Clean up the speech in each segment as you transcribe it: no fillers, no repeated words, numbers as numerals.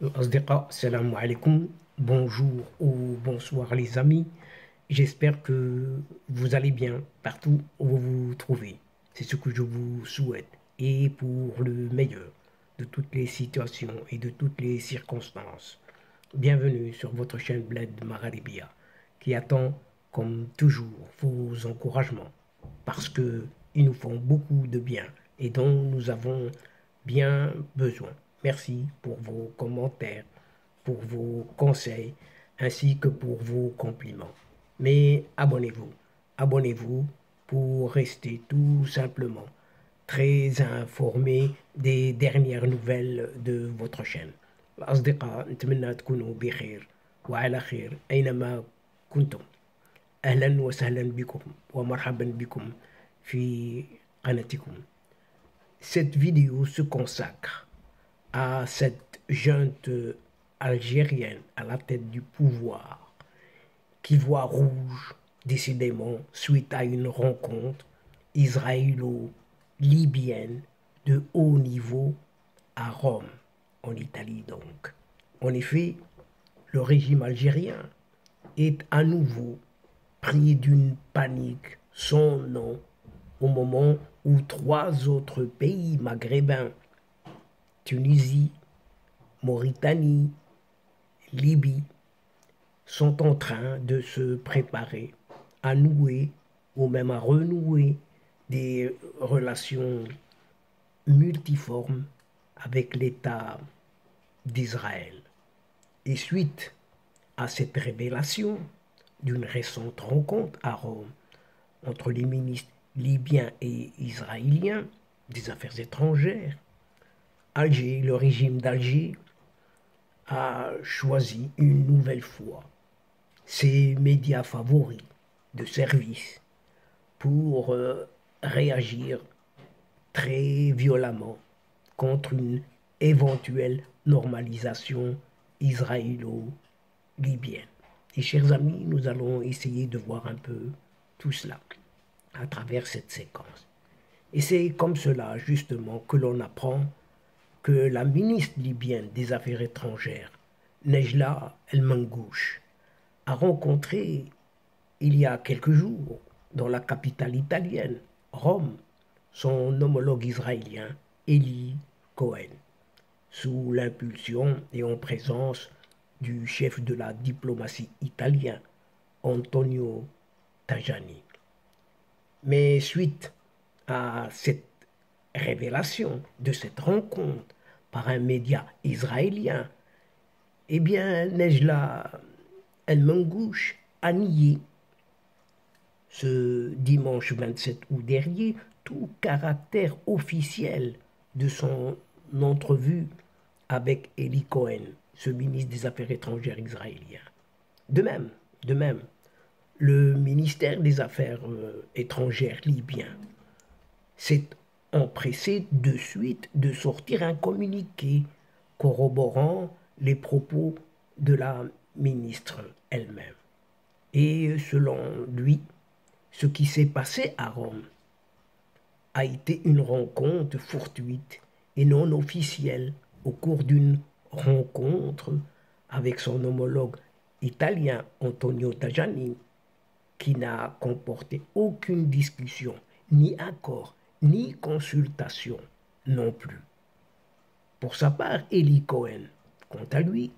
Asdiqa, salam alaikum, bonjour ou bonsoir les amis. J'espère que vous allez bien partout où vous vous trouvez. C'est ce que je vous souhaite. Et pour le meilleur de toutes les situations et de toutes les circonstances. Bienvenue sur votre chaîne Bled Magharibiya qui attend comme toujours vos encouragements parce que ils nous font beaucoup de bien et dont nous avons bien besoin. Merci pour vos commentaires, pour vos conseils, ainsi que pour vos compliments. Mais abonnez-vous pour rester tout simplement très informé des dernières nouvelles de votre chaîne. الأصدقاء نتمنى تكونوا بخير وعلى خير أينما كنتم. أهلا وسهلا بكم ومرحبا بكم في قناتكم. Cette vidéo se consacre à cette junte algérienne à la tête du pouvoir qui voit rouge décidément suite à une rencontre israélo-libyenne de haut niveau à Rome, en Italie donc. En effet, le régime algérien est à nouveau pris d'une panique sans nom au moment où trois autres pays maghrébins, Tunisie, Mauritanie, Libye, sont en train de se préparer à nouer ou même à renouer des relations multiformes avec l'État d'Israël. Et suite à cette révélation d'une récente rencontre à Rome entre les ministres libyens et israéliens des Affaires étrangères, Alger, le régime d'Alger, a choisi une nouvelle fois ses médias favoris de service pour réagir très violemment contre une éventuelle normalisation israélo-libyenne. Et chers amis, nous allons essayer de voir un peu tout cela à travers cette séquence. Et c'est comme cela justement que l'on apprend que la ministre libyenne des Affaires étrangères, Nejla El-Mangouche, a rencontré il y a quelques jours dans la capitale italienne, Rome, son homologue israélien, Eli Cohen, sous l'impulsion et en présence du chef de la diplomatie italien, Antonio Tajani. Mais suite à cette révélation de cette rencontre par un média israélien, eh bien, Nejla El-Mangouche a nié ce dimanche 27 août dernier tout caractère officiel de son entrevue avec Eli Cohen, ce ministre des Affaires étrangères israélien. De même, le ministère des Affaires étrangères libyen s'est empressé de suite de sortir un communiqué corroborant les propos de la ministre elle-même. Et selon lui, ce qui s'est passé à Rome a été une rencontre fortuite et non officielle au cours d'une rencontre avec son homologue italien Antonio Tajani, qui n'a comporté aucune discussion, ni accord, ni consultation non plus. Pour sa part, Eli Cohen, quant à lui,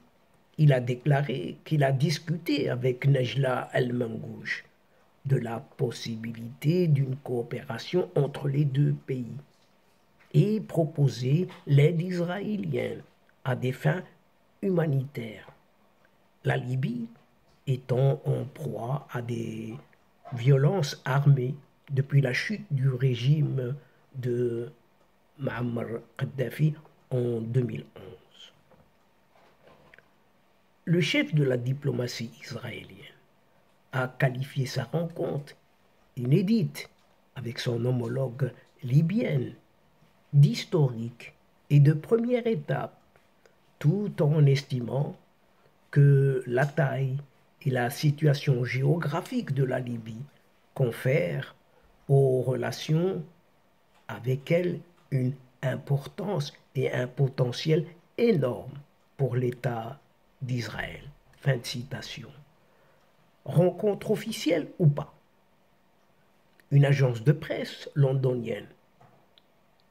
il a déclaré qu'il a discuté avec Nejla El-Mangouche de la possibilité d'une coopération entre les deux pays et proposé l'aide israélienne à des fins humanitaires. La Libye étant en proie à des violences armées depuis la chute du régime de Muammar Kadhafi en 2011. Le chef de la diplomatie israélienne a qualifié sa rencontre inédite avec son homologue libyenne d'historique et de première étape, tout en estimant que la taille et la situation géographique de la Libye confèrent aux relations avec elle une importance et un potentiel énorme pour l'État d'Israël. Fin de citation. Rencontre officielle ou pas? Une agence de presse londonienne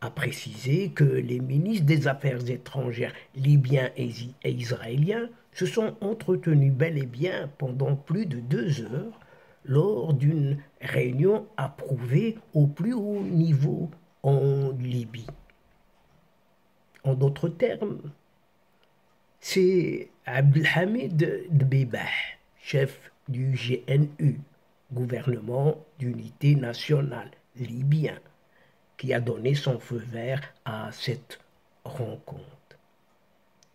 a précisé que les ministres des Affaires étrangères libyens et israéliens se sont entretenus bel et bien pendant plus de 2 heures lors d'une réunion approuvée au plus haut niveau en Libye. En d'autres termes, c'est Abdelhamid Dbeibah, chef du GNU, gouvernement d'unité nationale libyen, qui a donné son feu vert à cette rencontre.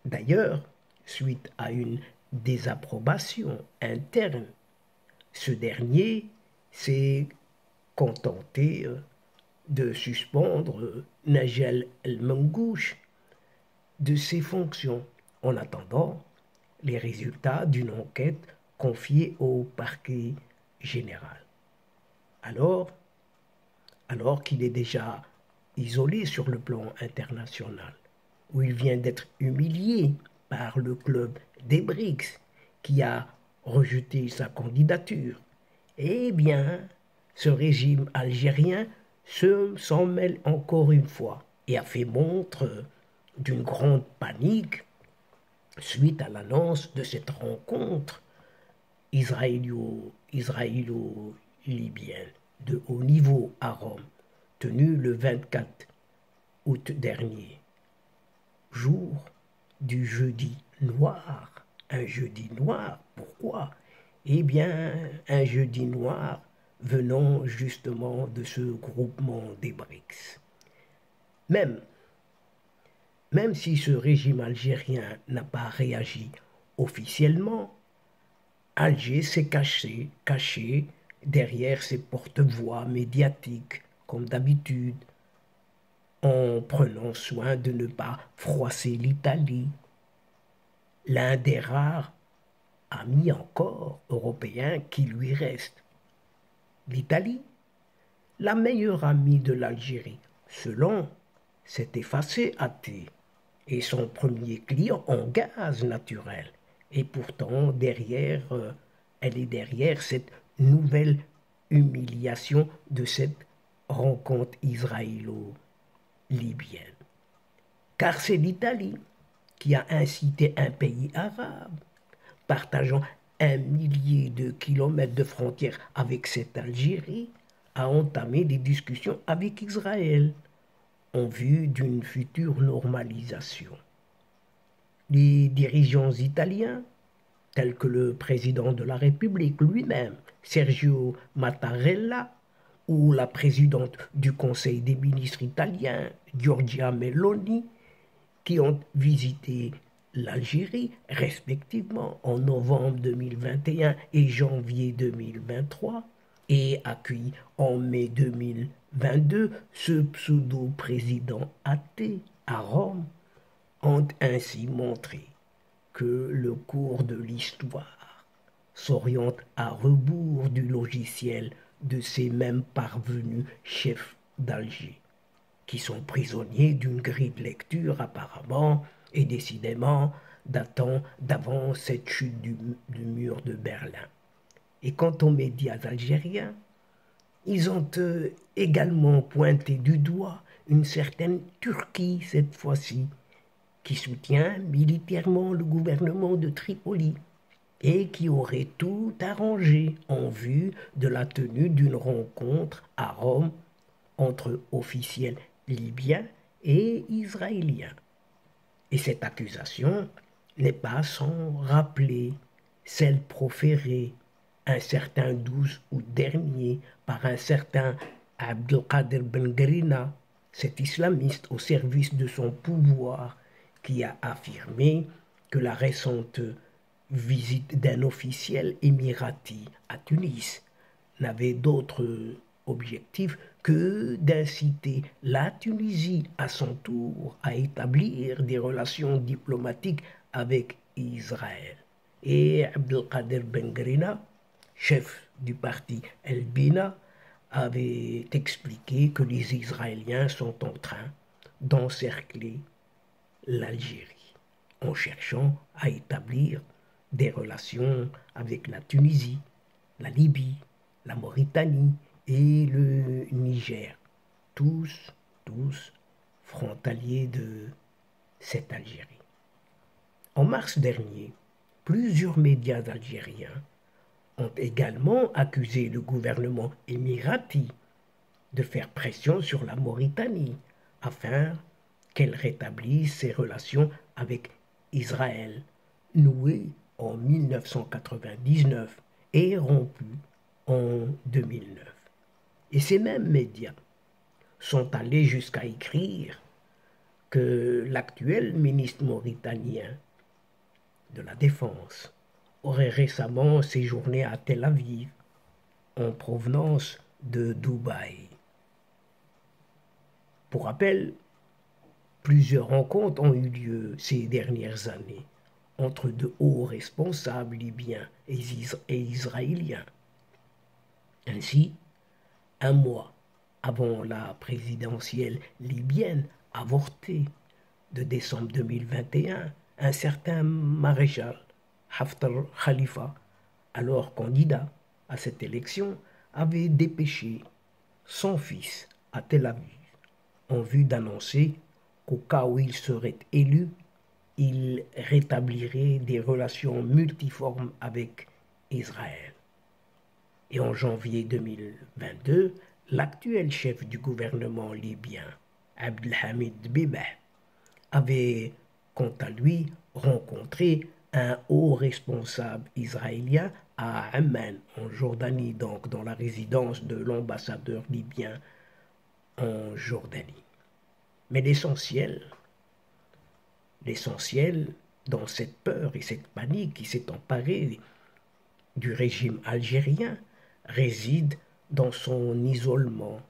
D'ailleurs, suite à une désapprobation interne, ce dernier s'est contenté de suspendre Najal El-Mangouche de ses fonctions en attendant les résultats d'une enquête confiée au parquet général. Alors qu'il est déjà isolé sur le plan international, où il vient d'être humilié par le club des BRICS qui a rejeté sa candidature, eh bien, ce régime algérien s'en mêle encore une fois et a fait montre d'une grande panique suite à l'annonce de cette rencontre israélo-libyenne de haut niveau à Rome, tenue le 24 août dernier, jour du jeudi noir. Un jeudi noir, pourquoi? Eh bien, un jeudi noir venant justement de ce groupement des BRICS. Même si ce régime algérien n'a pas réagi officiellement, Alger s'est caché derrière ses porte-voix médiatiques, comme d'habitude, en prenant soin de ne pas froisser l'Italie, l'un des rares amis encore européens qui lui reste. L'Italie, la meilleure amie de l'Algérie, selon s'est effacée à thé, et son premier client en gaz naturel. Et pourtant, elle est derrière cette nouvelle humiliation de cette rencontre israélo-libyenne. Car c'est l'Italie qui a incité un pays arabe, partageant 1 millier de kilomètres de frontières avec cette Algérie, à entamer des discussions avec Israël en vue d'une future normalisation. Les dirigeants italiens, tels que le président de la République lui-même, Sergio Mattarella, ou la présidente du Conseil des ministres italien, Giorgia Meloni, qui ont visité l'Algérie respectivement en novembre 2021 et janvier 2023 et accueilli en mai 2022 ce pseudo-président athée à Rome, ont ainsi montré que le cours de l'histoire s'oriente à rebours du logiciel de ces mêmes parvenus chefs d'Alger, qui sont prisonniers d'une grille de lecture apparemment et décidément datant d'avant cette chute du mur de Berlin. Et quant aux médias algériens, ils ont également pointé du doigt une certaine Turquie cette fois-ci, qui soutient militairement le gouvernement de Tripoli et qui aurait tout arrangé en vue de la tenue d'une rencontre à Rome entre officiels libyens et israéliens. Et cette accusation n'est pas sans rappeler celle proférée un certain 12 août dernier par un certain Abdelkader Ben Grina, cet islamiste au service de son pouvoir, qui a affirmé que la récente visite d'un officiel émirati à Tunis n'avait d'autre objectif que d'inciter la Tunisie à son tour à établir des relations diplomatiques avec Israël. Et Abdelkader Ben Grina, chef du parti El Bina, avait expliqué que les Israéliens sont en train d'encercler l'Algérie. en cherchant à établir des relations avec la Tunisie, la Libye, la Mauritanie et le Niger, tous frontaliers de cette Algérie. En mars dernier, plusieurs médias algériens ont également accusé le gouvernement émirati de faire pression sur la Mauritanie afin qu'elle rétablisse ses relations avec Israël, nouées en 1999 et rompues en 2009. Et ces mêmes médias sont allés jusqu'à écrire que l'actuel ministre mauritanien de la Défense aurait récemment séjourné à Tel Aviv en provenance de Dubaï. Pour rappel, plusieurs rencontres ont eu lieu ces dernières années entre de hauts responsables libyens et israéliens. Ainsi, un mois avant la présidentielle libyenne avortée de décembre 2021, un certain maréchal Haftar Khalifa, alors candidat à cette élection, avait dépêché son fils à Tel Aviv en vue d'annoncer qu'au cas où il serait élu, il rétablirait des relations multiformes avec Israël. Et en janvier 2022, l'actuel chef du gouvernement libyen, Abdelhamid Dbeibeh, avait quant à lui rencontré un haut responsable israélien à Amman, en Jordanie, donc dans la résidence de l'ambassadeur libyen en Jordanie. Mais l'essentiel dans cette peur et cette panique qui s'est emparée du régime algérien réside dans son isolement,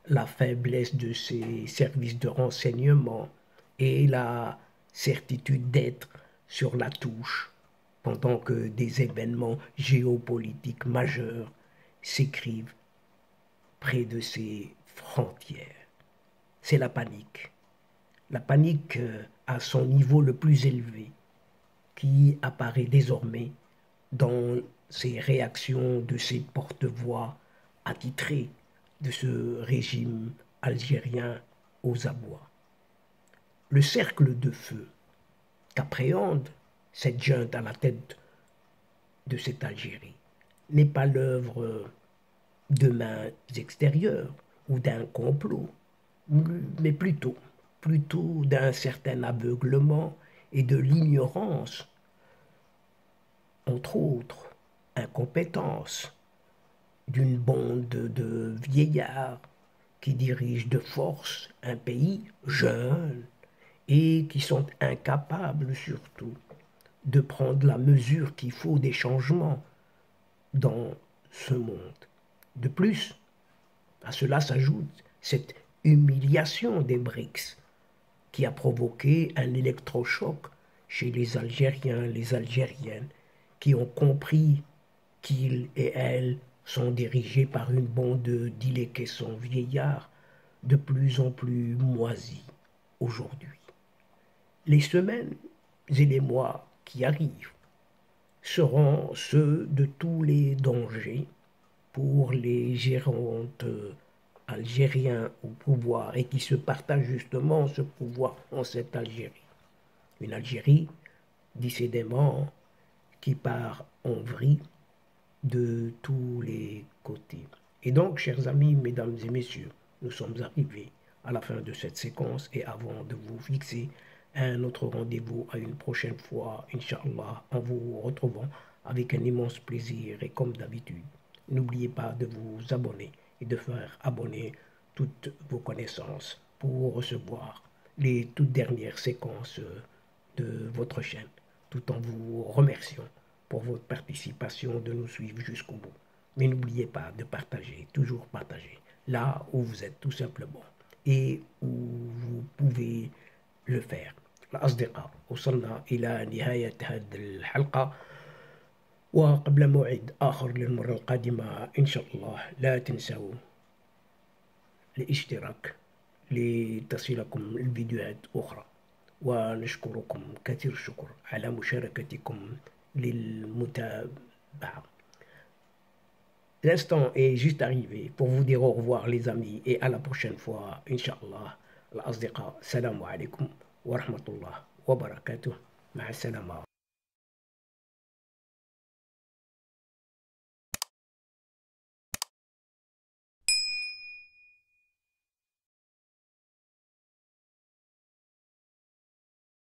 la faiblesse de ses services de renseignement et la certitude d'être sur la touche pendant que des événements géopolitiques majeurs s'écrivent près de ses frontières. C'est la panique. La panique à son niveau le plus élevé qui apparaît désormais dans ces réactions de ces porte-voix attitrés de ce régime algérien aux abois. Le cercle de feu qu'appréhende cette junte à la tête de cette Algérie n'est pas l'œuvre de mains extérieures ou d'un complot, mais plutôt d'un certain aveuglement et de l'ignorance, entre autres, incompétence d'une bande de vieillards qui dirigent de force un pays jeune et qui sont incapables surtout de prendre la mesure qu'il faut des changements dans ce monde. De plus, à cela s'ajoute cette humiliation des BRICS qui a provoqué un électrochoc chez les Algériens, les Algériennes, qui ont compris qu'ils et elles sont dirigés par une bande d'illéquessons vieillards de plus en plus moisis aujourd'hui. Les semaines et les mois qui arrivent seront ceux de tous les dangers pour les gérontes algériens au pouvoir et qui se partagent justement ce pouvoir en cette Algérie. Une Algérie, décidément, qui part en vrille de tous les côtés. Et donc, chers amis, mesdames et messieurs, nous sommes arrivés à la fin de cette séquence et avant de vous fixer un autre rendez-vous à une prochaine fois, Inch'Allah, en vous retrouvant avec un immense plaisir et comme d'habitude, n'oubliez pas de vous abonner et de faire abonner toutes vos connaissances pour recevoir les toutes dernières séquences de votre chaîne, tout en vous remerciant pour votre participation, de nous suivre jusqu'au bout. Mais n'oubliez pas de partager, toujours partager, là où vous êtes tout simplement et où vous pouvez le faire. الأصدقاء وصلنا إلى نهاية هذه الحلقة وقبل موعد آخر للمرة القادمة إن شاء الله لا تنسوا الاشتراك لتصلكم الفيديوهات أخرى ونشكركم كثير الشكر على مشاركتكم للمتابعة. L'instant est juste arrivé pour vous dire au revoir les amis et à la prochaine fois Inch'Allah. الأصدقاء السلام عليكم ورحمة الله وبركاته. مع السلامة.